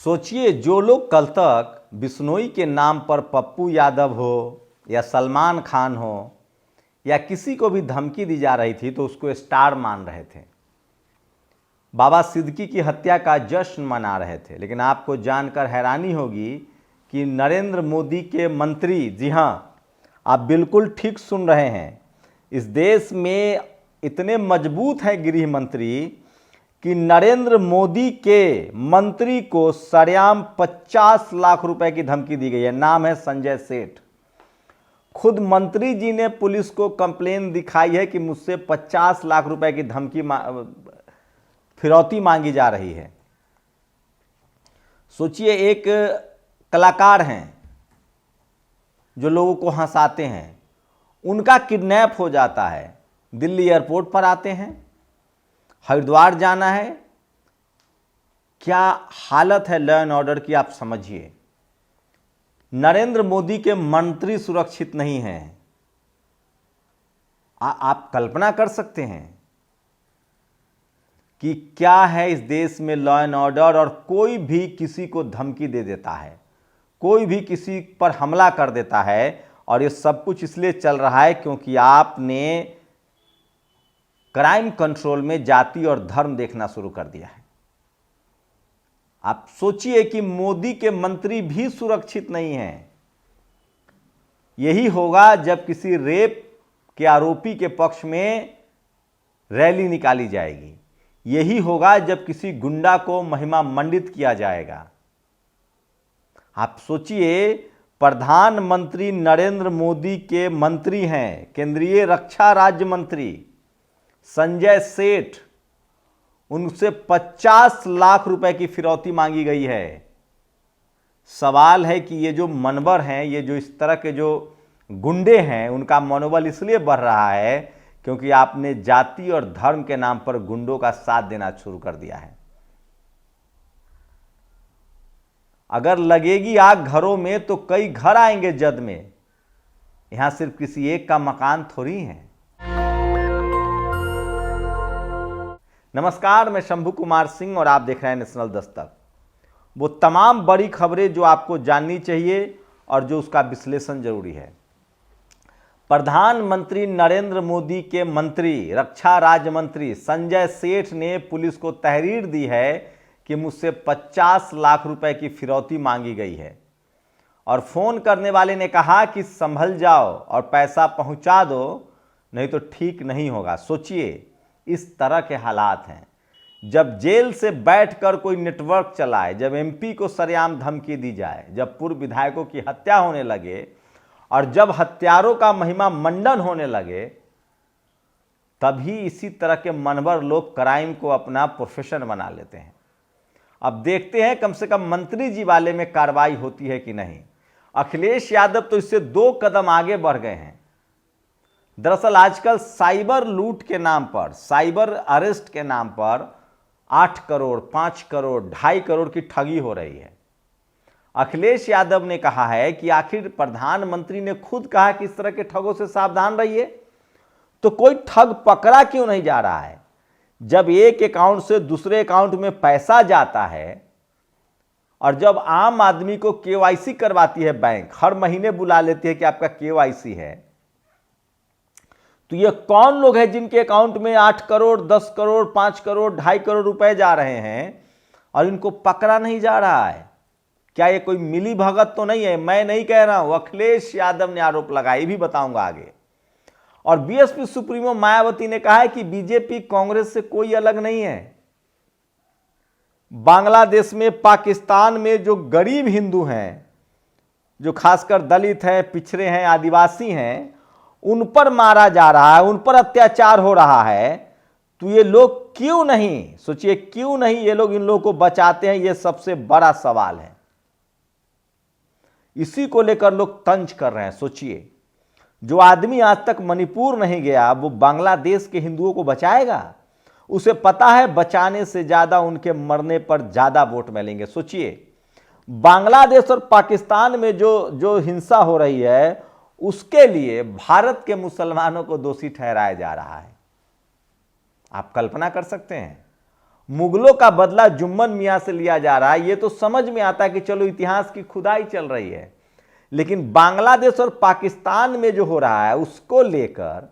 सोचिए, जो लोग कल तक बिश्नोई के नाम पर पप्पू यादव हो या सलमान खान हो या किसी को भी धमकी दी जा रही थी तो उसको स्टार मान रहे थे, बाबा सिद्दीकी की हत्या का जश्न मना रहे थे। लेकिन आपको जानकर हैरानी होगी कि नरेंद्र मोदी के मंत्री, जी हाँ, आप बिल्कुल ठीक सुन रहे हैं, इस देश में इतने मजबूत हैं गृह मंत्री कि नरेंद्र मोदी के मंत्री को सरेआम 50 लाख रुपए की धमकी दी गई है। नाम है संजय सेठ। खुद मंत्री जी ने पुलिस को कंप्लेन दिखाई है कि मुझसे 50 लाख रुपए की धमकी फिरौती मांगी जा रही है। सोचिए, एक कलाकार हैं जो लोगों को हंसाते हैं, उनका किडनैप हो जाता है, दिल्ली एयरपोर्ट पर आते हैं, हरिद्वार जाना है। क्या हालत है लॉ एंड ऑर्डर की, आप समझिए। नरेंद्र मोदी के मंत्री सुरक्षित नहीं हैं। आप कल्पना कर सकते हैं कि क्या है इस देश में लॉ एंड ऑर्डर, और कोई भी किसी को धमकी दे देता है, कोई भी किसी पर हमला कर देता है। और ये सब कुछ इसलिए चल रहा है क्योंकि आपने क्राइम कंट्रोल में जाति और धर्म देखना शुरू कर दिया है। आप सोचिए कि मोदी के मंत्री भी सुरक्षित नहीं हैं। यही होगा जब किसी रेप के आरोपी के पक्ष में रैली निकाली जाएगी, यही होगा जब किसी गुंडा को महिमा मंडित किया जाएगा। आप सोचिए, प्रधानमंत्री नरेंद्र मोदी के मंत्री हैं, केंद्रीय रक्षा राज्य मंत्री संजय सेठ, उनसे 50 लाख रुपए की फिरौती मांगी गई है। सवाल है कि ये जो मनवर हैं, ये जो इस तरह के जो गुंडे हैं, उनका मनोबल इसलिए बढ़ रहा है क्योंकि आपने जाति और धर्म के नाम पर गुंडों का साथ देना शुरू कर दिया है। अगर लगेगी आग घरों में तो कई घर आएंगे जद में। यहां सिर्फ किसी एक का मकान थोड़ी है। नमस्कार, मैं शंभू कुमार सिंह और आप देख रहे हैं नेशनल दस्तक। वो तमाम बड़ी खबरें जो आपको जाननी चाहिए और जो उसका विश्लेषण जरूरी है। प्रधानमंत्री नरेंद्र मोदी के मंत्री, रक्षा राज्य मंत्री संजय सेठ ने पुलिस को तहरीर दी है कि मुझसे 50 लाख रुपए की फिरौती मांगी गई है। और फोन करने वाले ने कहा कि संभल जाओ और पैसा पहुंचा दो, नहीं तो ठीक नहीं होगा। सोचिए, इस तरह के हालात हैं। जब जेल से बैठकर कोई नेटवर्क चलाए, जब एमपी को सरेआम धमकी दी जाए, जब पूर्व विधायकों की हत्या होने लगे और जब हत्यारों का महिमा मंडन होने लगे, तभी इसी तरह के मनवर लोग क्राइम को अपना प्रोफेशन बना लेते हैं। अब देखते हैं कम से कम मंत्री जी वाले में कार्रवाई होती है कि नहीं। अखिलेश यादव तो इससे 2 कदम आगे बढ़ गए हैं। दरअसल आजकल साइबर लूट के नाम पर, साइबर अरेस्ट के नाम पर 8 करोड़, 5 करोड़, 2.5 करोड़ की ठगी हो रही है। अखिलेश यादव ने कहा है कि आखिर प्रधानमंत्री ने खुद कहा कि इस तरह के ठगों से सावधान रहिए, तो कोई ठग पकड़ा क्यों नहीं जा रहा है? जब एक अकाउंट से दूसरे अकाउंट में पैसा जाता है और जब आम आदमी को केवाईसी करवाती है बैंक, हर महीने बुला लेती है कि आपका केवाईसी है, तो ये कौन लोग हैं जिनके अकाउंट में 8 करोड़, 10 करोड़, 5 करोड़, 2.5 करोड़ रुपए जा रहे हैं और इनको पकड़ा नहीं जा रहा है? क्या ये कोई मिली भगत तो नहीं है? मैं नहीं कह रहा हूं, अखिलेश यादव ने आरोप लगाया, ये भी बताऊंगा आगे। और बीएसपी सुप्रीमो मायावती ने कहा है कि बीजेपी कांग्रेस से कोई अलग नहीं है। बांग्लादेश में, पाकिस्तान में जो गरीब हिंदू हैं, जो खासकर दलित हैं, पिछड़े हैं, आदिवासी हैं, उन पर मारा जा रहा है, उन पर अत्याचार हो रहा है, तो ये लोग क्यों नहीं, सोचिए क्यों नहीं ये लोग इन लोगों को बचाते हैं? ये सबसे बड़ा सवाल है। इसी को लेकर लोग तंज कर रहे हैं। सोचिए, जो आदमी आज तक मणिपुर नहीं गया, वो बांग्लादेश के हिंदुओं को बचाएगा? उसे पता है बचाने से ज्यादा उनके मरने पर ज्यादा वोट मिलेंगे। सोचिए, बांग्लादेश और पाकिस्तान में जो हिंसा हो रही है, उसके लिए भारत के मुसलमानों को दोषी ठहराया जा रहा है। आप कल्पना कर सकते हैं? मुगलों का बदला जुम्मन मियां से लिया जा रहा है, ये तो समझ में आता है कि चलो इतिहास की खुदाई चल रही है। लेकिन बांग्लादेश और पाकिस्तान में जो हो रहा है उसको लेकर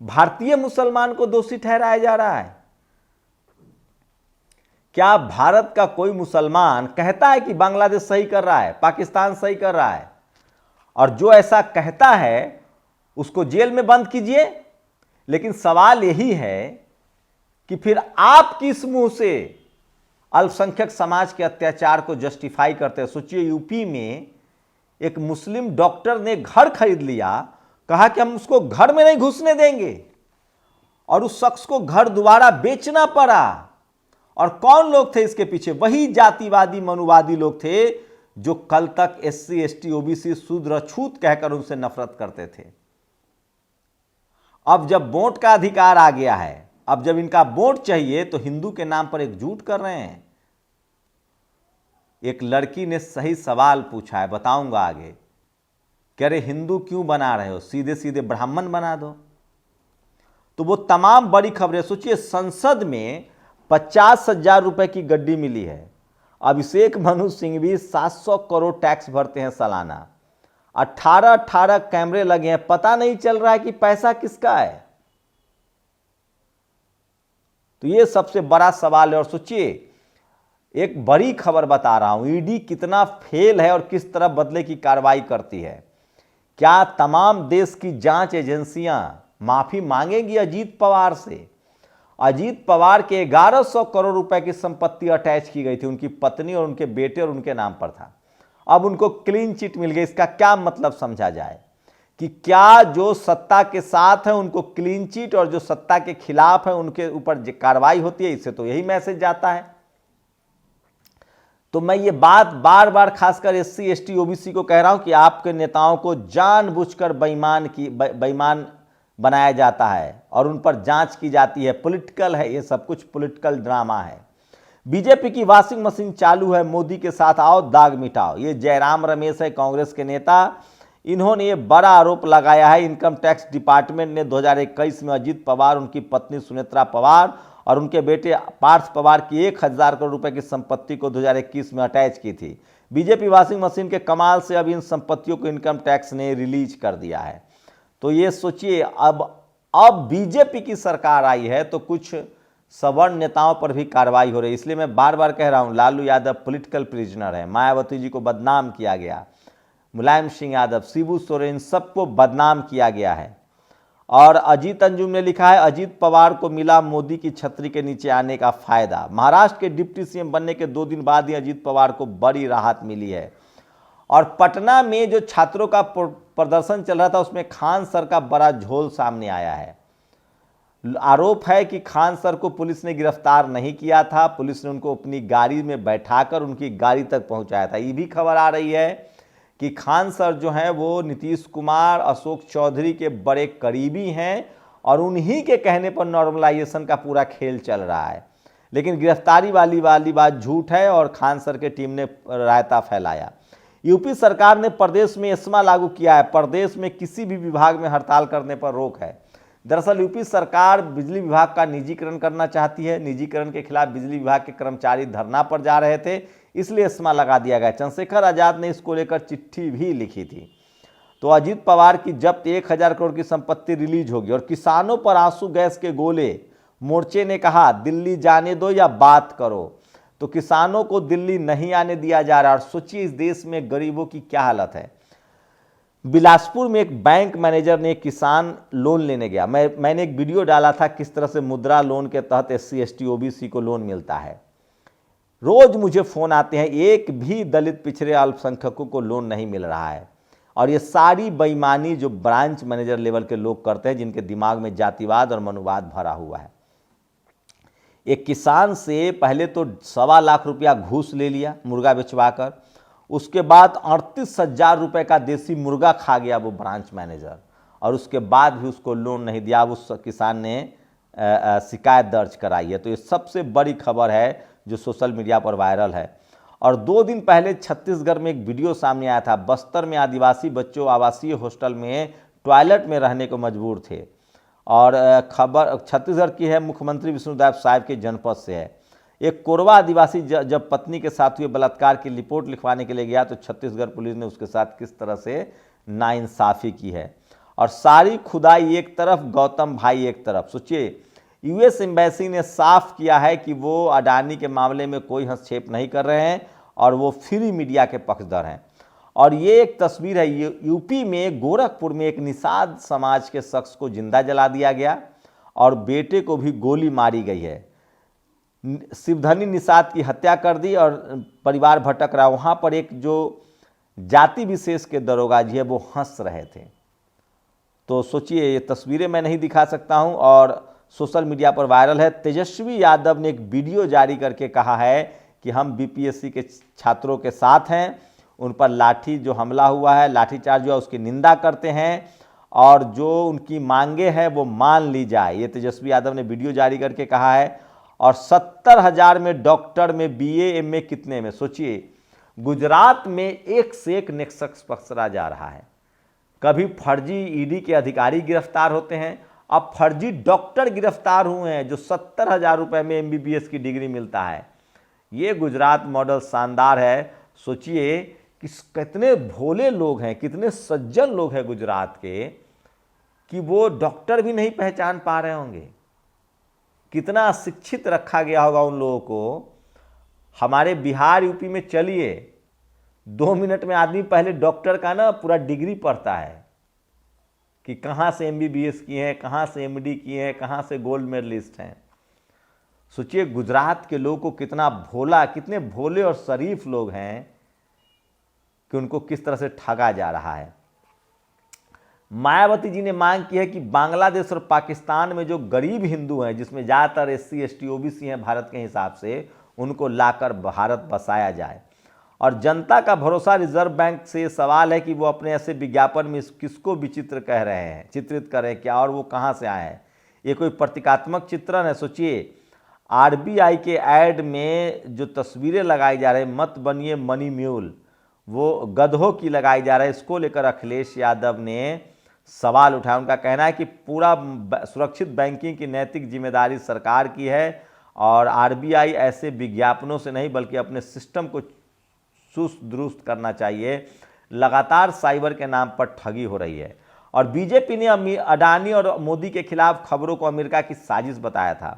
भारतीय मुसलमान को दोषी ठहराया जा रहा है। क्या भारत का कोई मुसलमान कहता है कि बांग्लादेश सही कर रहा है, पाकिस्तान सही कर रहा है? और जो ऐसा कहता है उसको जेल में बंद कीजिए। लेकिन सवाल यही है कि फिर आप किस मुंह से अल्पसंख्यक समाज के अत्याचार को जस्टिफाई करते हैं? सोचिए, यूपी में एक मुस्लिम डॉक्टर ने घर खरीद लिया, कहा कि हम उसको घर में नहीं घुसने देंगे, और उस शख्स को घर दोबारा बेचना पड़ा। और कौन लोग थे इसके पीछे? वही जातिवादी मनुवादी लोग थे जो कल तक SC ST OBC शूद्र छूत कहकर उनसे नफरत करते थे। अब जब वोट का अधिकार आ गया है, अब जब इनका वोट चाहिए, तो हिंदू के नाम पर एकजुट कर रहे हैं। एक लड़की ने सही सवाल पूछा है, बताऊंगा आगे, कह रहे हिंदू क्यों बना रहे हो, सीधे सीधे ब्राह्मण बना दो। तो वो तमाम बड़ी खबरें, सोचिए संसद में 50,000 रुपए की गड्डी मिली है। अभिषेक मनु सिंघवी 700 करोड़ टैक्स भरते हैं सालाना, 18 कैमरे लगे हैं, पता नहीं चल रहा है कि पैसा किसका है। तो ये सबसे बड़ा सवाल है। और सोचिए, एक बड़ी खबर बता रहा हूं, ईडी कितना फेल है और किस तरह बदले की कार्रवाई करती है। क्या तमाम देश की जांच एजेंसियां माफी मांगेंगी अजीत पवार से? अजीत पवार के 1100 करोड़ रुपए की संपत्ति अटैच की गई थी, उनकी पत्नी और उनके बेटे और उनके नाम पर था। अब उनको क्लीन चिट मिल गई। इसका क्या मतलब समझा जाए कि क्या जो सत्ता के साथ है उनको क्लीन चिट, और जो सत्ता के खिलाफ है उनके ऊपर कार्रवाई होती है? इससे तो यही मैसेज जाता है। तो मैं ये बात बार बार खासकर SC ST OBC को कह रहा हूं कि आपके नेताओं को जानबूझकर बेईमान बनाया जाता है और उन पर जांच की जाती है। पॉलिटिकल है, ये सब कुछ पॉलिटिकल ड्रामा है। बीजेपी की वॉशिंग मशीन चालू है, मोदी के साथ आओ दाग मिटाओ। ये जयराम रमेश है, कांग्रेस के नेता। इन्होंने ये बड़ा आरोप लगाया है। इनकम टैक्स डिपार्टमेंट ने 2021 में अजीत पवार, उनकी पत्नी सुनेत्रा पवार और उनके बेटे पार्थ पवार की 1000 करोड़ रुपए की संपत्ति को 2021 में अटैच की थी। बीजेपी वॉशिंग मशीन के कमाल से अब इन संपत्तियों को इनकम टैक्स ने रिलीज कर दिया है। तो ये सोचिए, अब बीजेपी की सरकार आई है तो कुछ सवर्ण नेताओं पर भी कार्रवाई हो रही है। इसलिए मैं बार बार कह रहा हूं, लालू यादव पॉलिटिकल प्रिजनर है। मायावती जी को बदनाम किया गया, मुलायम सिंह यादव, शिबू सोरेन, सबको बदनाम किया गया है। और अजीत अंजुम ने लिखा है, अजीत पवार को मिला मोदी की छतरी के नीचे आने का फायदा। महाराष्ट्र के डिप्टी CM बनने के 2 दिन बाद ही अजीत पवार को बड़ी राहत मिली है। और पटना में जो छात्रों का प्रदर्शन चल रहा था उसमें खान सर का बड़ा झोल सामने आया है। आरोप है कि खान सर को पुलिस ने गिरफ्तार नहीं किया था, पुलिस ने उनको अपनी गाड़ी में बैठाकर उनकी गाड़ी तक पहुंचाया था। ये भी खबर आ रही है कि खान सर जो हैं वो नीतीश कुमार, अशोक चौधरी के बड़े करीबी हैं और उन्हीं के कहने पर नॉर्मलाइजेशन का पूरा खेल चल रहा है। लेकिन गिरफ्तारी वाली बात झूठ है और खान सर के टीम ने रायता फैलाया। यूपी सरकार ने प्रदेश में एस्मा लागू किया है। प्रदेश में किसी भी विभाग में हड़ताल करने पर रोक है। दरअसल यूपी सरकार बिजली विभाग का निजीकरण करना चाहती है। निजीकरण के खिलाफ बिजली विभाग के कर्मचारी धरना पर जा रहे थे, इसलिए एस्मा लगा दिया गया। चंद्रशेखर आजाद ने इसको लेकर चिट्ठी भी लिखी थी। तो अजीत पवार की जब्त 1000 करोड़ की संपत्ति रिलीज होगी। और किसानों पर आंसू गैस के गोले, मोर्चे ने कहा दिल्ली जाने दो या बात करो। तो किसानों को दिल्ली नहीं आने दिया जा रहा। और सोचिए इस देश में गरीबों की क्या हालत है। बिलासपुर में एक बैंक मैनेजर ने किसान लोन लेने गया। मैंने एक वीडियो डाला था किस तरह से मुद्रा लोन के तहत SC ST OBC को लोन मिलता है। रोज मुझे फोन आते हैं, एक भी दलित पिछड़े अल्पसंख्यकों को लोन नहीं मिल रहा है। और ये सारी बेईमानी जो ब्रांच मैनेजर लेवल के लोग करते हैं, जिनके दिमाग में जातिवाद और मनुवाद भरा हुआ है। एक किसान से पहले तो 1.25 लाख रुपया घूस ले लिया मुर्गा बेचवाकर, उसके बाद 38,000 रुपये का देसी मुर्गा खा गया वो ब्रांच मैनेजर, और उसके बाद भी उसको लोन नहीं दिया। उस किसान ने शिकायत दर्ज कराई है। तो ये सबसे बड़ी खबर है जो सोशल मीडिया पर वायरल है। और 2 दिन पहले छत्तीसगढ़ में एक वीडियो सामने आया था। बस्तर में आदिवासी बच्चों आवासीय हॉस्टल में टॉयलेट में रहने को मजबूर थे। और खबर छत्तीसगढ़ की है, मुख्यमंत्री विष्णुदेव साहब के जनपद से है। एक कोरवा आदिवासी जब पत्नी के साथ हुए बलात्कार की रिपोर्ट लिखवाने के लिए गया तो छत्तीसगढ़ पुलिस ने उसके साथ किस तरह से नाइंसाफ़ी की है। और सारी खुदाई एक तरफ, गौतम भाई एक तरफ। सोचिए, यूएस एम्बेसी ने साफ किया है कि वो अडानी के मामले में कोई हस्तक्षेप नहीं कर रहे हैं और वो फ्री मीडिया के पक्षधर हैं। और ये एक तस्वीर है, यूपी में गोरखपुर में एक निषाद समाज के शख्स को जिंदा जला दिया गया और बेटे को भी गोली मारी गई है। शिवधनी निषाद की हत्या कर दी और परिवार भटक रहा। वहाँ पर एक जो जाति विशेष के दरोगा जी है वो हंस रहे थे। तो सोचिए, ये तस्वीरें मैं नहीं दिखा सकता हूँ और सोशल मीडिया पर वायरल है। तेजस्वी यादव ने एक वीडियो जारी करके कहा है कि हम बीपीएससी के छात्रों के साथ हैं, उन पर लाठी जो हमला हुआ है, लाठीचार्ज हुआ, उसकी निंदा करते हैं और जो उनकी मांगे हैं वो मान ली जाए। ये तेजस्वी यादव ने वीडियो जारी करके कहा है। और 70,000 में डॉक्टर में बीए एमए कितने में? सोचिए, गुजरात में एक से एक नेक्सस पकड़ा जा रहा है। कभी फर्जी ईडी के अधिकारी गिरफ्तार होते हैं, अब फर्जी डॉक्टर गिरफ्तार हुए हैं जो 70,000 रुपये में एमबीबीएस की डिग्री मिलता है। ये गुजरात मॉडल शानदार है। सोचिए कि कितने भोले लोग हैं, कितने सज्जन लोग हैं गुजरात के कि वो डॉक्टर भी नहीं पहचान पा रहे होंगे। कितना शिक्षित रखा गया होगा उन लोगों को। हमारे बिहार यूपी में चलिए, 2 मिनट में आदमी पहले डॉक्टर का ना पूरा डिग्री पढ़ता है कि कहाँ से एमबीबीएस किए हैं, कहाँ से एमडी किए हैं, कहाँ से गोल्ड मेडलिस्ट हैं। सोचिए गुजरात के लोगों को कितना भोला, कितने भोले और शरीफ लोग हैं कि उनको किस तरह से ठगा जा रहा है। मायावती जी ने मांग की है कि बांग्लादेश और पाकिस्तान में जो गरीब हिंदू हैं, जिसमें ज़्यादातर एससी एसटी ओबीसी हैं भारत के हिसाब से, उनको लाकर भारत बसाया जाए। और जनता का भरोसा रिजर्व बैंक से सवाल है कि वो अपने ऐसे विज्ञापन में किसको विचित्र कह रहे हैं, चित्रित कर रहे हैं क्या, और वो कहाँ से आए हैं? ये कोई प्रतीकात्मक चित्रण है? सोचिए, आरबीआई के ऐड में जो तस्वीरें लगाई जा रही है, मत बनिए मनी म्यूल, वो गधों की लगाई जा रही है। इसको लेकर अखिलेश यादव ने सवाल उठाया। उनका कहना है कि पूरा सुरक्षित बैंकिंग की नैतिक जिम्मेदारी सरकार की है और आरबीआई ऐसे विज्ञापनों से नहीं बल्कि अपने सिस्टम को चुस्त दुरुस्त करना चाहिए। लगातार साइबर के नाम पर ठगी हो रही है। और बीजेपी ने अडानी और मोदी के खिलाफ खबरों को अमेरिका की साजिश बताया था।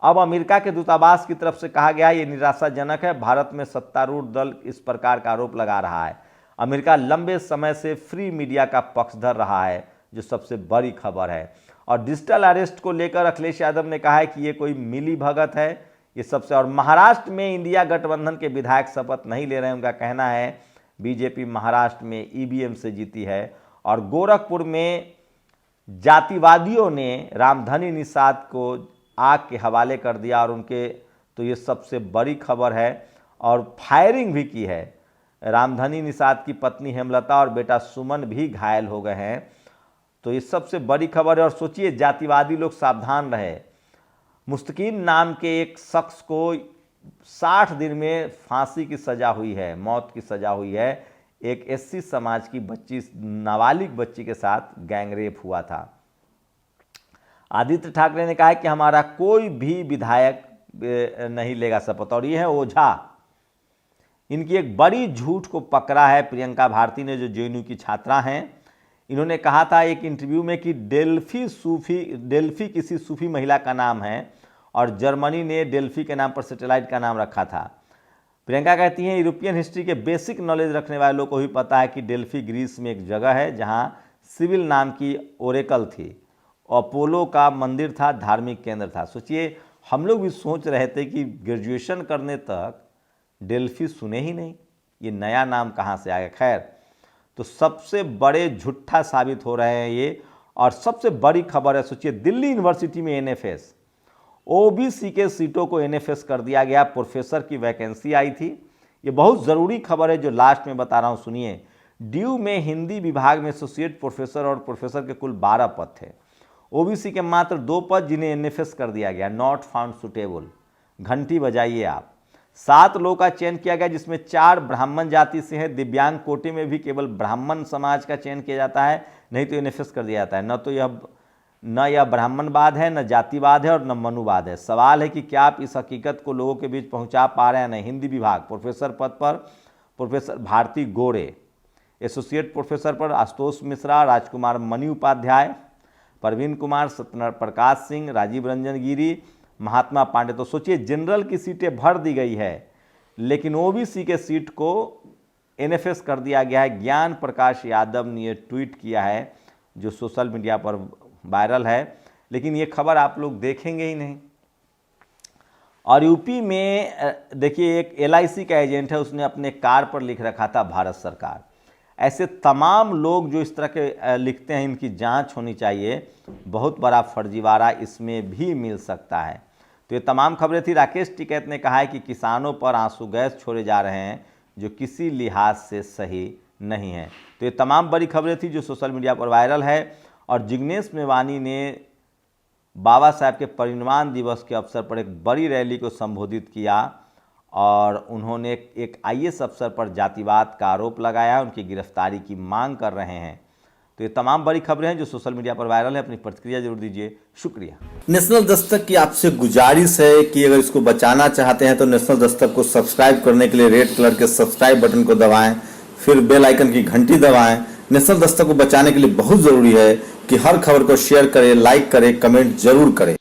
अब अमेरिका के दूतावास की तरफ से कहा गया ये निराशाजनक है। भारत में सत्तारूढ़ दल इस प्रकार का आरोप लगा रहा है। अमेरिका लंबे समय से फ्री मीडिया का पक्षधर रहा है, जो सबसे बड़ी खबर है। और डिजिटल अरेस्ट को लेकर अखिलेश यादव ने कहा है कि ये कोई मिली भगत है, ये सबसे। और महाराष्ट्र में इंडिया गठबंधन के विधायक शपथ नहीं ले रहे हैं। उनका कहना है बीजेपी महाराष्ट्र में ईवीएम से जीती है। और गोरखपुर में जातिवादियों ने रामधनी निषाद को आग के हवाले कर दिया और उनके, तो ये सबसे बड़ी खबर है। और फायरिंग भी की है। रामधनी निषाद की पत्नी हेमलता और बेटा सुमन भी घायल हो गए हैं। तो ये सबसे बड़ी खबर है। और सोचिए, जातिवादी लोग सावधान रहे। मुस्तकीन नाम के एक शख्स को 60 दिन में फांसी की सज़ा हुई है, मौत की सज़ा हुई है। एक एससी समाज की बच्ची, नाबालिग बच्ची के साथ गैंगरेप हुआ था। आदित्य ठाकरे ने कहा है कि हमारा कोई भी विधायक नहीं लेगा शपथ। और ये है ओझा। इनकी एक बड़ी झूठ को पकड़ा है प्रियंका भारती ने, जो जेएनयू की छात्रा हैं। इन्होंने कहा था एक इंटरव्यू में कि डेल्फी किसी सूफी महिला का नाम है और जर्मनी ने डेल्फी के नाम पर सैटेलाइट का नाम रखा था। प्रियंका कहती हैं यूरोपियन हिस्ट्री के बेसिक नॉलेज रखने वाले लोगों को भी पता है कि डेल्फी ग्रीस में एक जगह है जहां सिविल नाम की ओरेकल थी, अपोलो का मंदिर था, धार्मिक केंद्र था। सोचिए, हम लोग भी सोच रहे थे कि ग्रेजुएशन करने तक डेल्फी सुने ही नहीं, ये नया नाम कहाँ से आ गया। खैर, तो सबसे बड़े झूठा साबित हो रहे हैं ये। और सबसे बड़ी खबर है, सोचिए, दिल्ली यूनिवर्सिटी में एनएफएस, ओबीसी के सीटों को एनएफएस कर दिया गया। प्रोफेसर की वैकेंसी आई थी। ये बहुत ज़रूरी खबर है जो लास्ट में बता रहा हूँ, सुनिए। ड्यू में हिंदी विभाग में एसोसिएट प्रोफेसर और प्रोफेसर के कुल 12 पद थे। ओबीसी के मात्र 2 पद जिन्हें एनएफएस कर दिया गया, नॉट फाउंड सुटेबल। घंटी बजाइए आप। 7 लोगों का चयन किया गया, जिसमें 4 ब्राह्मण जाति से हैं। दिव्यांग कोटे में भी केवल ब्राह्मण समाज का चयन किया जाता है, नहीं तो एनएफएस कर दिया जाता है। न तो यह न यह ब्राह्मणवाद है, न जातिवाद है और न मनुवाद है। सवाल है कि क्या आप इस हकीकत को लोगों के बीच पहुंचा पा रहे हैं? नहीं। हिंदी विभाग प्रोफेसर पद पर प्रोफेसर भारती गोरे, एसोसिएट प्रोफेसर पर आशुतोष मिश्रा, राजकुमार मणि उपाध्याय, प्रवीण कुमार, सत्यनारायण प्रकाश सिंह, राजीव रंजन गिरी, महात्मा पांडे। तो सोचिए, जनरल की सीटें भर दी गई है, लेकिन ओबीसी के सीट को एनएफएस कर दिया गया है। ज्ञान प्रकाश यादव ने ये ट्वीट किया है जो सोशल मीडिया पर वायरल है, लेकिन ये खबर आप लोग देखेंगे ही नहीं। और यूपी में देखिए, एक एलआईसी का एजेंट है, उसने अपने कार पर लिख रखा था भारत सरकार। ऐसे तमाम लोग जो इस तरह के लिखते हैं, इनकी जांच होनी चाहिए। बहुत बड़ा फर्जीवाड़ा इसमें भी मिल सकता है। तो ये तमाम खबरें थी। राकेश टिकैत ने कहा है कि किसानों पर आंसू गैस छोड़े जा रहे हैं जो किसी लिहाज से सही नहीं है। तो ये तमाम बड़ी खबरें थी जो सोशल मीडिया पर वायरल है। और जिग्नेश मेवानी ने बाबा साहब के परिनिर्वाण दिवस के अवसर पर एक बड़ी रैली को संबोधित किया और उन्होंने एक आईएएस अफसर पर जातिवाद का आरोप लगाया, उनकी गिरफ्तारी की मांग कर रहे हैं। तो ये तमाम बड़ी खबरें हैं जो सोशल मीडिया पर वायरल है। अपनी प्रतिक्रिया जरूर दीजिए। शुक्रिया। नेशनल दस्तक की आपसे गुजारिश है कि अगर इसको बचाना चाहते हैं तो नेशनल दस्तक को सब्सक्राइब करने के लिए रेड कलर के सब्सक्राइब बटन को दबाएं, फिर बेल आइकन की घंटी दबाएं। नेशनल दस्तक को बचाने के लिए बहुत जरूरी है कि हर खबर को शेयर करें, लाइक करें, कमेंट जरूर करें।